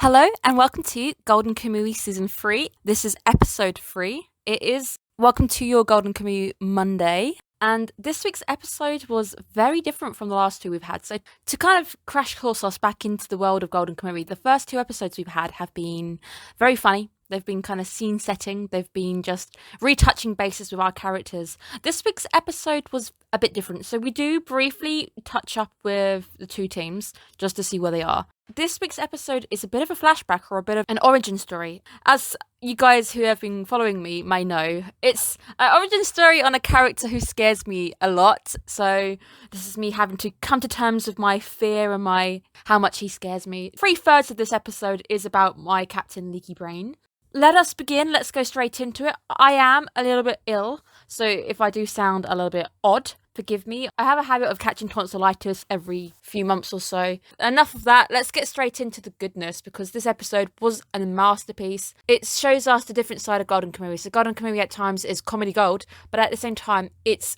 Hello and welcome to Golden Kamui Season 3. This is episode 3. It is Welcome to Your Golden Kamui Monday. And this week's episode was very different from the last two we've had. So to kind of crash course us back into the world of Golden Kamui, the first two episodes we've had have been very funny. They've been kind of scene setting. They've been just retouching bases with our characters. This week's episode was a bit different. So we do briefly touch up with the two teams just to see where they are. This week's episode is a bit of a flashback or a bit of an origin story. As you guys who have been following me may know, it's an origin story on a character who scares me a lot. So this is me having to come to terms with my fear and how much he scares me. 3/3 of this episode is about my Captain Leaky Brain. Let us begin. Let's go straight into it. I am a little bit ill, so if I do sound a little bit odd, forgive me. I have a habit of catching tonsillitis every few months or so. Enough of that. Let's get straight into the goodness, because this episode was a masterpiece. It shows us the different side of Golden Kamui. So Golden Kamui at times is comedy gold, but at the same time, it's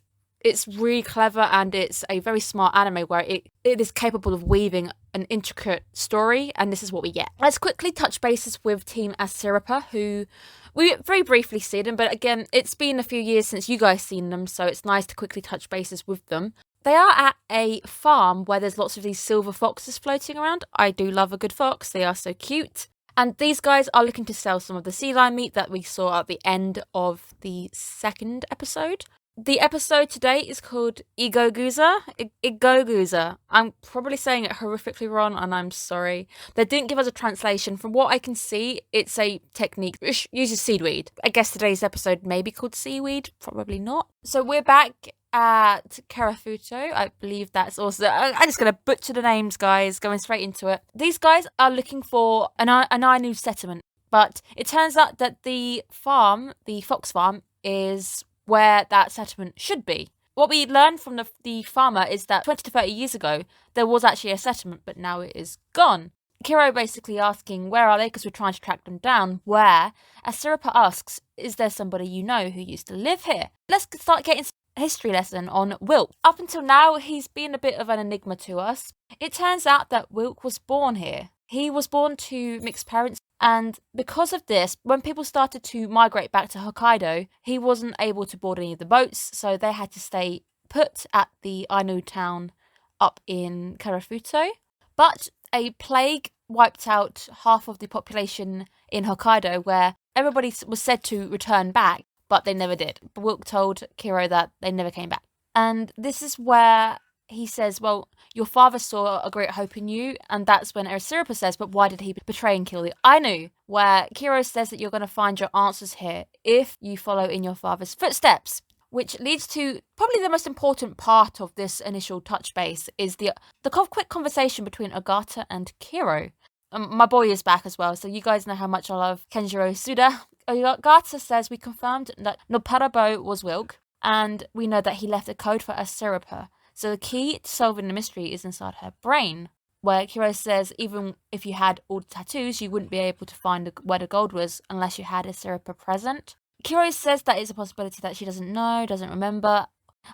really clever, and it's a very smart anime where it is capable of weaving an intricate story, and this is what we get. Let's quickly touch bases with Team Asirapa, who we very briefly see them, but again, it's been a few years since you guys seen them, so it's nice to quickly touch bases with them. They are at a farm where there's lots of these silver foxes floating around. I do love a good fox. They are so cute. And these guys are looking to sell some of the sea lion meat that we saw at the end of the second episode. The episode today is called Igoguza. Igoguza. I'm probably saying it horrifically wrong, and I'm sorry. They didn't give us a translation. From what I can see, it's a technique which uses seaweed. I guess today's episode may be called seaweed. Probably not. So we're back at Karafuto. I believe that's also... I'm just going to butcher the names, guys. Going straight into it. These guys are looking for an Ainu settlement. But it turns out that the farm, the fox farm, is where that settlement should be. What we learned from the farmer is that 20 to 30 years ago, there was actually a settlement, but now it is gone. Kiro basically asking, where are they? Because we're trying to track them down. Where? As Sirapa asks, is there somebody you know who used to live here? Let's start getting a history lesson on Wilk. Up until now, he's been a bit of an enigma to us. It turns out that Wilk was born here. He was born to mixed parents, and because of this, when people started to migrate back to Hokkaido, he wasn't able to board any of the boats, so they had to stay put at the Ainu town up in Karafuto. But a plague wiped out half of the population in Hokkaido, where everybody was said to return back, but they never did. Wilk told Kiro that they never came back. And this is where he says, well, your father saw a great hope in you, and that's when Erisirapa says, but why did he betray and kill you? Ainu, where Kiro says that you're going to find your answers here if you follow in your father's footsteps, which leads to probably the most important part of this initial touch base is the quick conversation between Ogata and Kiro. My boy is back as well, so you guys know how much I love Kenjiro Suda. Ogata says, we confirmed that Noparabo was Wilk, and we know that he left a code for Asirapa. So the key to solving the mystery is inside her brain, where Kiro says even if you had all the tattoos, you wouldn't be able to find where the gold was unless you had a Sirapa present. Kiro says that it's a possibility that she doesn't know, doesn't remember.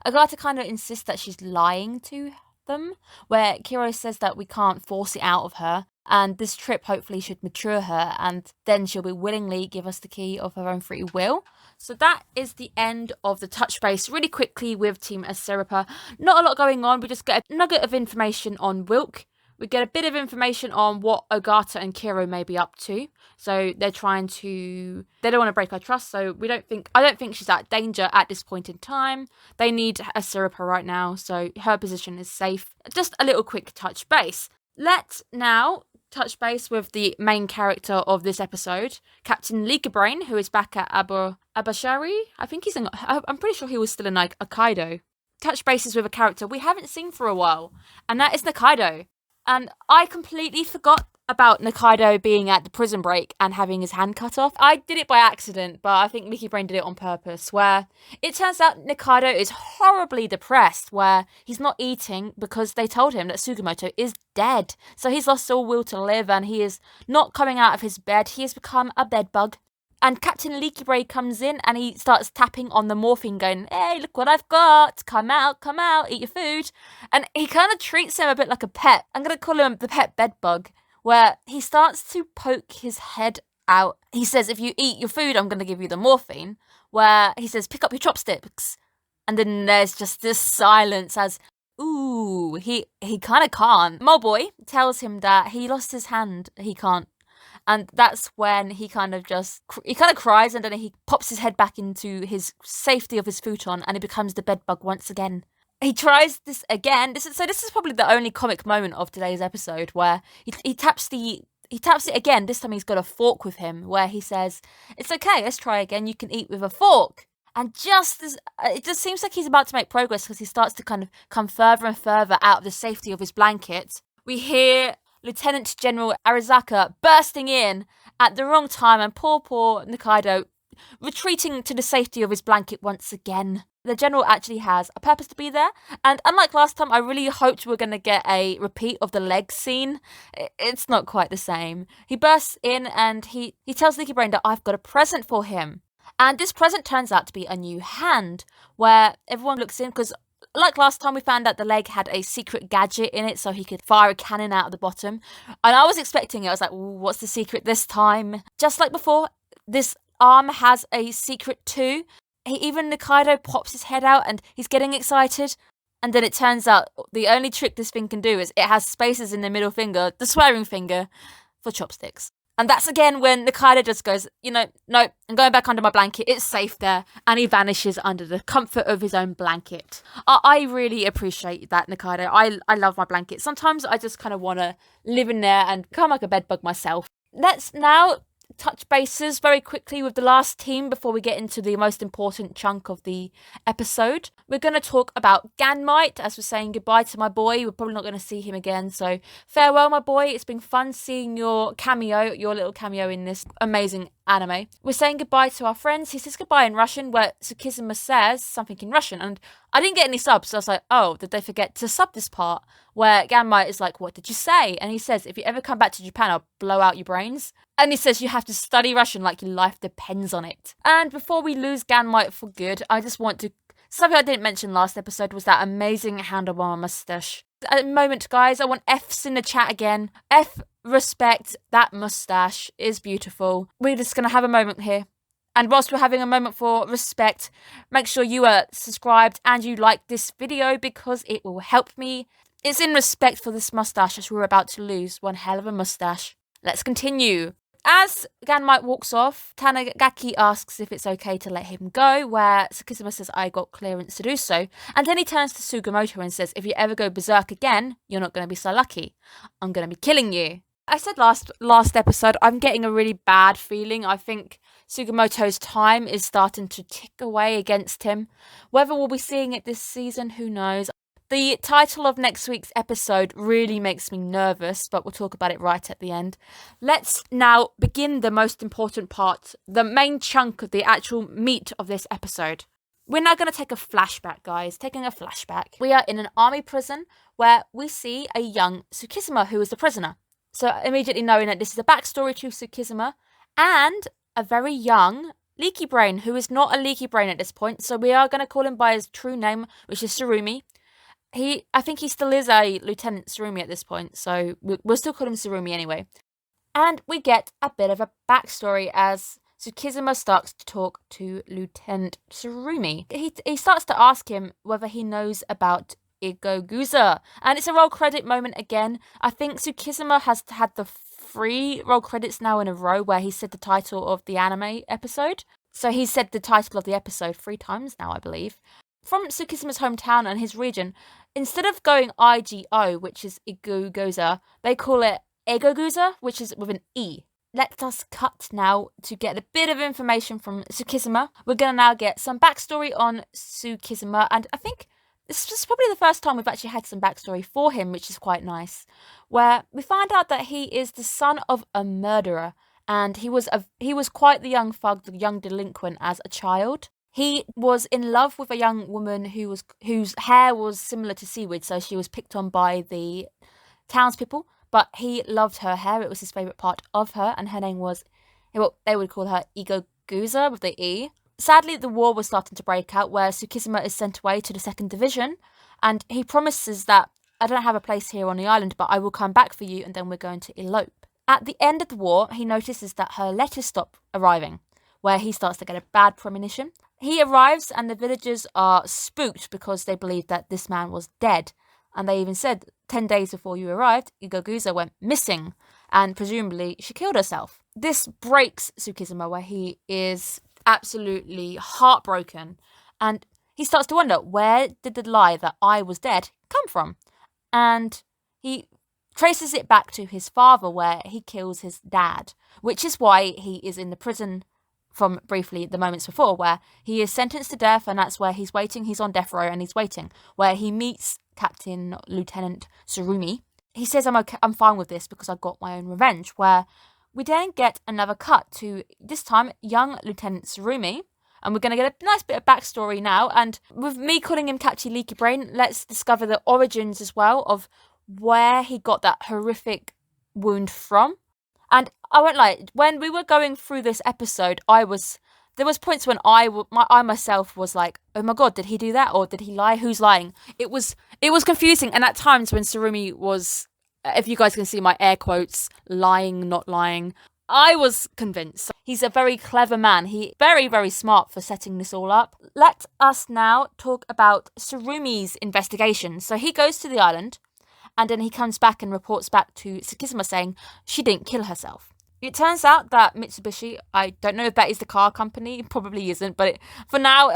Agata kind of insists that she's lying to them, where Kiro says that we can't force it out of her, and this trip hopefully should mature her, and then she'll be willingly give us the key of her own free will. So that is the end of the touch base really quickly with Team Asirapa. Not a lot going on, we just get a nugget of information on Wilk. We get a bit of information on what Ogata and Kiro may be up to. So they don't want to break our trust, so I don't think she's at danger at this point in time. They need Asirapa right now, so her position is safe. Just a little quick touch base. Let's now touch base with the main character of this episode, Captain Leakerbrain, who is back at Abashari. I'm pretty sure he was still in Hokkaido. Touch bases with a character we haven't seen for a while, and that is Nikaido. And I completely forgot about Nikaido being at the prison break and having his hand cut off. I did it by accident, but I think Mickey Brain did it on purpose, where it turns out Nikaido is horribly depressed, where he's not eating because they told him that Sugimoto is dead. So he's lost all will to live, and he is not coming out of his bed. He has become a bedbug. And Captain Leaky Brain comes in and he starts tapping on the morphine going, hey, look what I've got. Come out, eat your food. And he kind of treats him a bit like a pet. I'm going to call him the pet bedbug, where he starts to poke his head out. He says, if you eat your food, I'm going to give you the morphine, where he says, pick up your chopsticks. And then there's just this silence as, ooh, he kind of can't. Moleboy tells him that he lost his hand, he can't. And that's when he kind of cries, and then he pops his head back into his safety of his futon, and he becomes the bedbug once again. He tries this again. This is probably the only comic moment of today's episode where he taps it again. This time he's got a fork with him, where he says, "It's okay, let's try again. You can eat with a fork." And just as it just seems like he's about to make progress, because he starts to kind of come further and further out of the safety of his blanket, we hear Lieutenant General Arizaka bursting in at the wrong time, and poor Nikaido retreating to the safety of his blanket once again. The general actually has a purpose to be there, and unlike last time, I really hoped we were going to get a repeat of the leg scene. It's not quite the same. He bursts in and he tells Leaky Brain that I've got a present for him. And this present turns out to be a new hand, where everyone looks in, because like last time, we found out the leg had a secret gadget in it so he could fire a cannon out of the bottom. And I was expecting it. I was like, what's the secret this time? Just like before, this arm has a secret too. Even Nikaido pops his head out and he's getting excited. And then it turns out the only trick this thing can do is it has spaces in the middle finger, the swearing finger, for chopsticks. And that's again when Nikaido just goes, no, I'm going back under my blanket. It's safe there. And he vanishes under the comfort of his own blanket. I really appreciate that, Nikaido. I love my blanket. Sometimes I just kind of want to live in there and become like a bedbug myself. Let's now touch bases very quickly with the last team before we get into the most important chunk of the episode. We're going to talk about Ganmite as we're saying goodbye to my boy. We're probably not going to see him again, so farewell, my boy. It's been fun seeing your little cameo in this amazing anime. We're saying goodbye to our friends. He says goodbye in Russian, where Tsukishima says something in Russian, and I didn't get any subs, so I was like, oh, did they forget to sub this part? Where Ganmite is like, what did you say? And he says, if you ever come back to Japan, I'll blow out your brains. And he says you have to study Russian like your life depends on it. And before we lose Ganmite for good, I just want to... Something I didn't mention last episode was that amazing handlebar mustache. At the moment, guys, I want F's in the chat again. F, respect, that mustache is beautiful. We're just going to have a moment here. And whilst we're having a moment for respect, make sure you are subscribed and you like this video because it will help me. It's in respect for this mustache as we're about to lose one hell of a mustache. Let's continue. As Ganmite walks off, Tanigaki asks if it's okay to let him go, where Tsukishima says, I got clearance to do so. And then he turns to Sugimoto and says, if you ever go berserk again, you're not going to be so lucky. I'm going to be killing you. I said last episode, I'm getting a really bad feeling. I think Sugimoto's time is starting to tick away against him. Whether we'll be seeing it this season, who knows? The title of next week's episode really makes me nervous, but we'll talk about it right at the end. Let's now begin the most important part, the main chunk of the actual meat of this episode. We're now going to take a flashback, guys. Taking a flashback. We are in an army prison where we see a young Tsukishima who is the prisoner. So immediately knowing that this is a backstory to Tsukishima and a very young Leaky Brain, who is not a Leaky Brain at this point. So we are going to call him by his true name, which is Tsurumi. I think he still is a Lieutenant Tsurumi at this point, so we'll still call him Tsurumi anyway. And we get a bit of a backstory as Tsukishima starts to talk to Lieutenant Tsurumi. He starts to ask him whether he knows about Igoguza, and it's a roll credit moment again. I think Tsukishima has had the 3 roll credits now in a row where he said the title of the anime episode. So he said the title of the episode 3 times now, I believe. From Tsukishima's hometown and his region, instead of going IGO, which is Igoguza, they call it Egoguza, which is with an E. Let us cut now to get a bit of information from Tsukishima. We're going to now get some backstory on Tsukishima, and I think this is probably the first time we've actually had some backstory for him, which is quite nice, where we find out that he is the son of a murderer, and he was quite the young thug, the young delinquent as a child. He was in love with a young woman whose hair was similar to seaweed, so she was picked on by the townspeople, but he loved her hair. It was his favourite part of her, and her name was, well, they would call her Igoguza with the E. Sadly, the war was starting to break out, where Tsukishima is sent away to the 2nd Division, and he promises that I don't have a place here on the island, but I will come back for you and then we're going to elope. At the end of the war, he notices that her letters stop arriving, where he starts to get a bad premonition. He arrives and the villagers are spooked because they believe that this man was dead. And they even said, 10 days before you arrived, Igagusa went missing, and presumably she killed herself. This breaks Tsukishima, where he is absolutely heartbroken, and he starts to wonder, where did the lie that I was dead come from? And he traces it back to his father, where he kills his dad, which is why he is in the prison from briefly the moments before, where he is sentenced to death, and that's where he's waiting. He's on death row and he's waiting, where he meets Lieutenant Tsurumi. He says, I'm fine with this because I got my own revenge, where we then get another cut to, this time, young Lieutenant Tsurumi, and we're going to get a nice bit of backstory now, and with me calling him Catchy Leaky Brain, let's discover the origins as well of where he got that horrific wound from. And I won't lie, when we were going through this episode, there was points when I myself was like, oh my god, did he do that? Or did he lie? Who's lying? It was confusing. And at times when Tsurumi was, if you guys can see my air quotes, lying, not lying, I was convinced. He's a very clever man. He very, very smart for setting this all up. Let us now talk about Tsurumi's investigation. So he goes to the island, and then he comes back and reports back to Tsukishima saying she didn't kill herself. It turns out that Mitsubishi, I don't know if that is the car company, it probably isn't, but for now,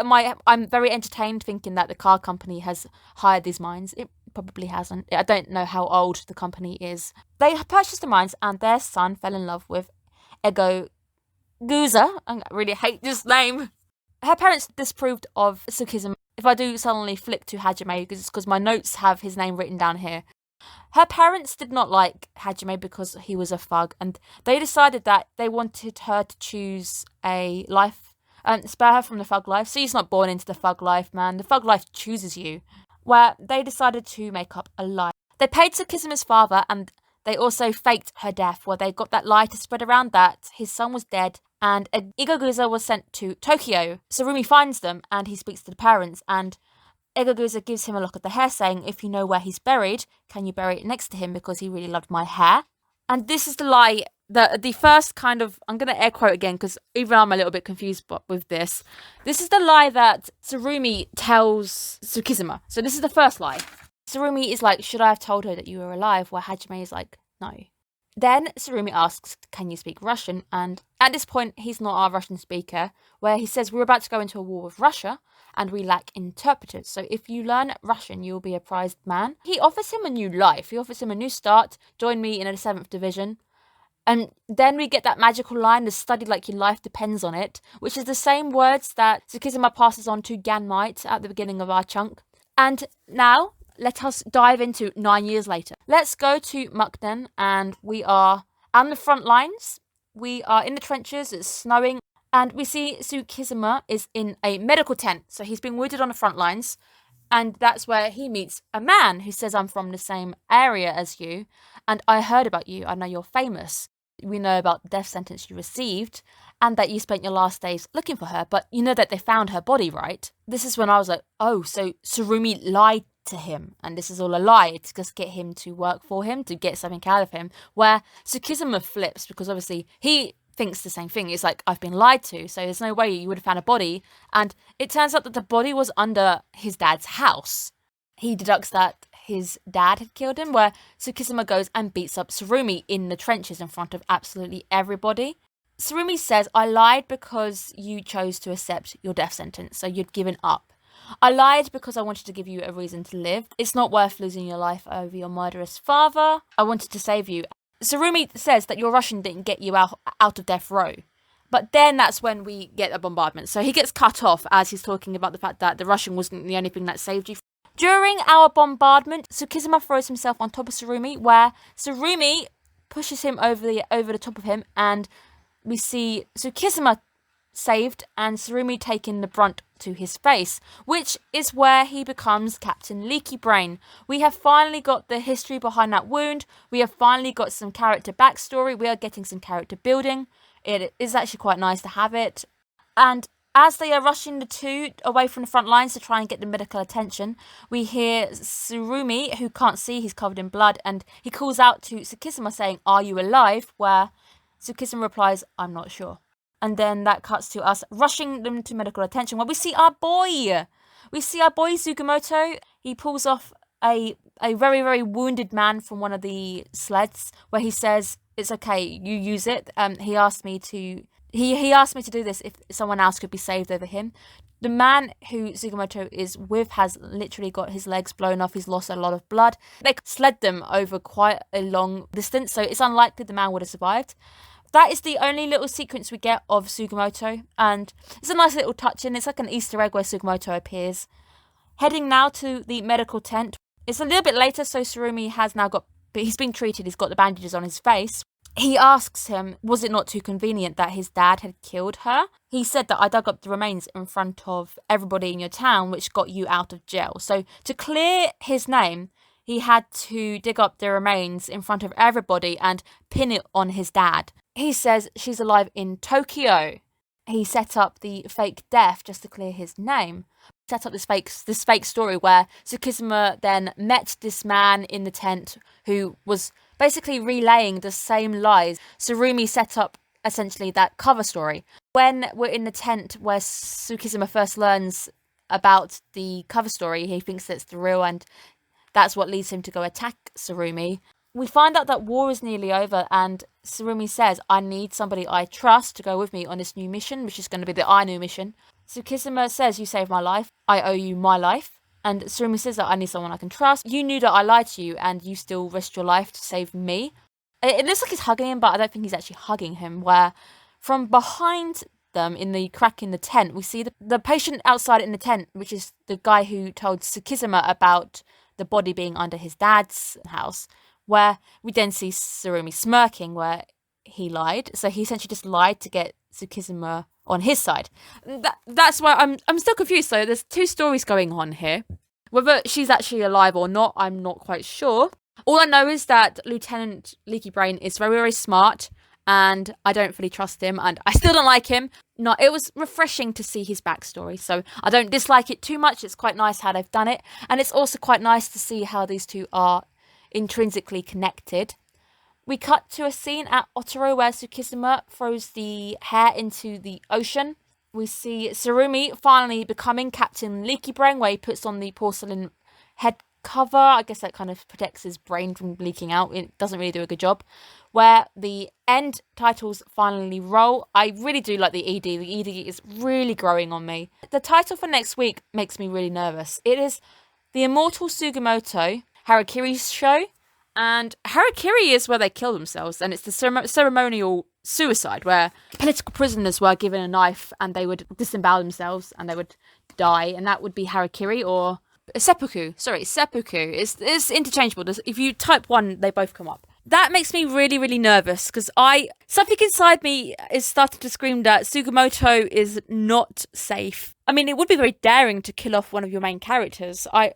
I'm very entertained thinking that the car company has hired these mines. It probably hasn't. I don't know how old the company is. They purchased the mines and their son fell in love with Ego Guza. I really hate this name. Her parents disapproved of Tsukishima. If I do suddenly flick to Hajime, it's because my notes have his name written down here. Her parents did not like Hajime because he was a thug, and they decided that they wanted her to choose a life and spare her from the thug life. So she's not born into the thug life, man. The thug life chooses you. Where they decided to make up a lie. They paid Tsukishima's father, and they also faked her death, where they got that lie to spread around that his son was dead and Igagusa was sent to Tokyo. Tsurumi finds them and he speaks to the parents, and Igagusa gives him a look at the hair, saying, if you know where he's buried, can you bury it next to him because he really loved my hair? And this is the lie, the first kind of, I'm going to air quote again because even I'm a little bit confused with this. This is the lie that Tsurumi tells Tsukishima. So this is the first lie. Tsurumi is like, should I have told her that you were alive? Where Hajime is like, no. Then Tsurumi asks, can you speak Russian? And at this point, he's not our Russian speaker, where he says, we're about to go into a war with Russia and we lack interpreters. So if you learn Russian, you'll be a prized man. He offers him a new life. He offers him a new start. Join me in the 7th Division. And then we get that magical line, the study like your life depends on it, which is the same words that Tsukishima passes on to Ganmite at the beginning of our chunk. And now, let us dive into 9 years later. Let's go to Mukden, and we are on the front lines. We are in the trenches, it's snowing, and we see Tsukishima is in a medical tent. So he's been wounded on the front lines, and that's where he meets a man who says, I'm from the same area as you, and I heard about you, I know you're famous. We know about the death sentence you received, and that you spent your last days looking for her, but you know that they found her body, right? This is when I was like, oh, so Tsurumi lied to him, and this is all a lie to just get him to work for him, to get something out of him, where Tsukishima flips, because obviously he thinks the same thing. It's like, I've been lied to, so there's no way you would have found a body, and it turns out that the body was under his dad's house. He deducts that his dad had killed him, where Tsukishima goes and beats up Tsurumi in the trenches in front of absolutely everybody. Tsurumi says, I lied because you chose to accept your death sentence, so you'd given up. I lied because I wanted to give you a reason to live. It's not worth losing your life over your murderous father. I wanted to save you. Tsurumi says that your Russian didn't get you out of death row. But then that's when we get a bombardment. So he gets cut off as he's talking about the fact that the Russian wasn't the only thing that saved you. During our bombardment, Tsukishima throws himself on top of Tsurumi, where Tsurumi pushes him over the top of him, and we see Tsukishima saved and Tsurumi taking the brunt to his face, which is where he becomes Captain Leaky Brain. We have finally got the history behind that wound. We have finally got some character backstory. We are getting some character building. It is actually quite nice to have it. And As they are rushing the two away from the front lines to try and get the medical attention, we hear Tsurumi, who can't see, he's covered in blood, and he calls out to Tsukishima saying, "Are you alive?" Where Tsukishima replies, "I'm not sure." And then that cuts to us rushing them to medical attention where we see our boy. We see our boy Sugimoto. He pulls off a very, very wounded man from one of the sleds where he says, "It's okay, you use it." He asked me to do this if someone else could be saved over him. The man who Sugimoto is with has literally got his legs blown off. He's lost a lot of blood. They sled them over quite a long distance, so it's unlikely the man would have survived. That is the only little sequence we get of Sugimoto, and it's a nice little touch in. It's like an Easter egg where Sugimoto appears. Heading now to the medical tent. It's a little bit later, so Tsurumi has now he's been treated, he's got the bandages on his face. He asks him, was it not too convenient that his dad had killed her? He said that I dug up the remains in front of everybody in your town, which got you out of jail. So to clear his name, he had to dig up the remains in front of everybody and pin it on his dad. He says she's alive in Tokyo. He set up the fake death just to clear his name. Set up this fake story where Tsukishima then met this man in the tent who was basically relaying the same lies. Tsurumi set up essentially that cover story. When we're in the tent where Tsukishima first learns about the cover story, he thinks it's the real, and that's what leads him to go attack Tsurumi. We find out that war is nearly over, and Tsurumi says, "I need somebody I trust to go with me on this new mission," which is going to be the Ainu mission. Tsukishima says, "You saved my life. I owe you my life." And Tsurumi says that I need someone I can trust. You knew that I lied to you, and you still risked your life to save me. It looks like he's hugging him, but I don't think he's actually hugging him. Where from behind them in the crack in the tent, we see the patient outside in the tent, which is the guy who told Tsukishima about the body being under his dad's house. Where we then see Tsurumi smirking where he lied. So he essentially just lied to get Tsukishima on his side. That's why I'm still confused. So there's two stories going on here. Whether she's actually alive or not, I'm not quite sure. All I know is that Lieutenant Leaky Brain is very, very smart, and I don't fully trust him, and I still don't like him. No, it was refreshing to see his backstory, so I don't dislike it too much. It's quite nice how they've done it, and it's also quite nice to see how these two are intrinsically connected. We cut to a scene at Otoro where Tsukishima throws the hair into the ocean. We see Tsurumi finally becoming Captain Leaky Brain, where he puts on the porcelain head cover. I guess that kind of protects his brain from leaking out. It doesn't really do a good job. Where the end titles finally roll. I really do like the ED. The ED is really growing on me. The title for next week makes me really nervous. It is The Immortal Sugimoto Harakiri's show, and harakiri is where they kill themselves, and it's the ceremonial suicide where political prisoners were given a knife and they would disembowel themselves and they would die, and that would be harakiri or seppuku. It's interchangeable. If you type one, they both come up. That makes me really, really nervous because something inside me is starting to scream that Sugimoto is not safe. I mean, it would be very daring to kill off one of your main characters. I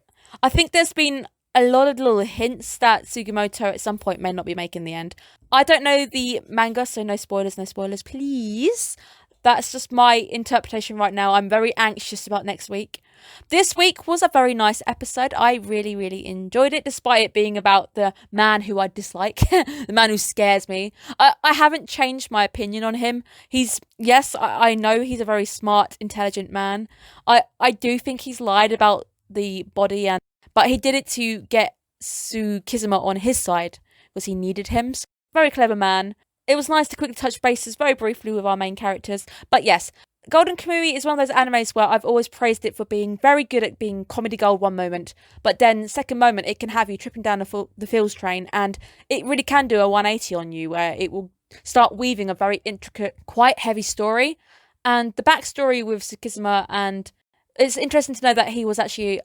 think there's been a lot of little hints that Sugimoto at some point may not be making the end. I don't know the manga, so no spoilers, please. That's just my interpretation right now. I'm very anxious about next week. This week was a very nice episode. I really, really enjoyed it, despite it being about the man who I dislike, the man who scares me. I haven't changed my opinion on him. I know he's a very smart, intelligent man. I do think he's lied about the body, but he did it to get Tsukishima on his side because he needed him. So, very clever man. It was nice to quickly touch bases very briefly with our main characters. But yes, Golden Kamui is one of those animes where I've always praised it for being very good at being comedy gold one moment, but then second moment it can have you tripping down the feels train, and it really can do a 180 on you where it will start weaving a very intricate, quite heavy story. And the backstory with Tsukishima, and it's interesting to know that he was actually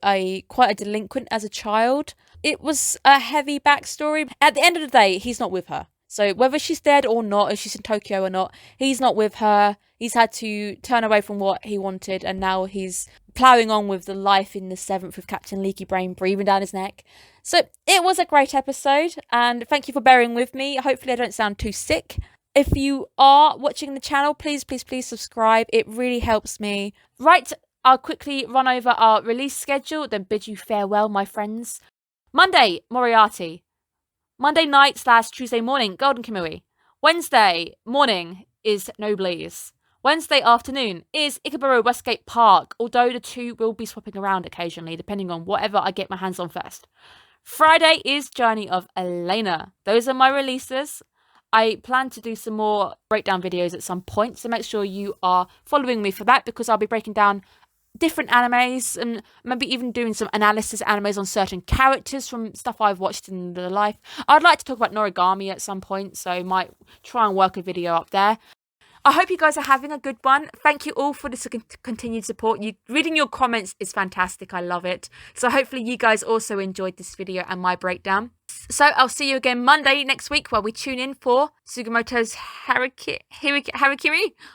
quite a delinquent as a child. It was a heavy backstory. At the end of the day, he's not with her. So whether she's dead or not, if she's in Tokyo or not, he's not with her. He's had to turn away from what he wanted, and now he's ploughing on with the life in the 7th with Captain Leaky Brain breathing down his neck. So it was a great episode, and thank you for bearing with me. Hopefully I don't sound too sick. If you are watching the channel, please subscribe. It really helps me. Right, I'll quickly run over our release schedule, then bid you farewell, my friends. Monday, Moriarty. Monday night / Tuesday morning, Golden Kamui. Wednesday morning is Noblesse. Wednesday afternoon is Ikeburo Westgate Park, although the two will be swapping around occasionally, depending on whatever I get my hands on first. Friday is Journey of Elena. Those are my releases. I plan to do some more breakdown videos at some point, so make sure you are following me for that, because I'll be breaking down different animes and maybe even doing some analysis animes on certain characters from stuff I've watched in real life. I'd like to talk about Noragami at some point, so I might try and work a video up there. I hope you guys are having a good one. Thank you all for the continued support. Reading your comments is fantastic. I love it. So hopefully you guys also enjoyed this video and my breakdown. So I'll see you again Monday next week, where we tune in for Sugimoto's Harakiri.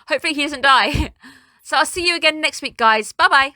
Hopefully he doesn't die. So I'll see you again next week, guys. Bye-bye.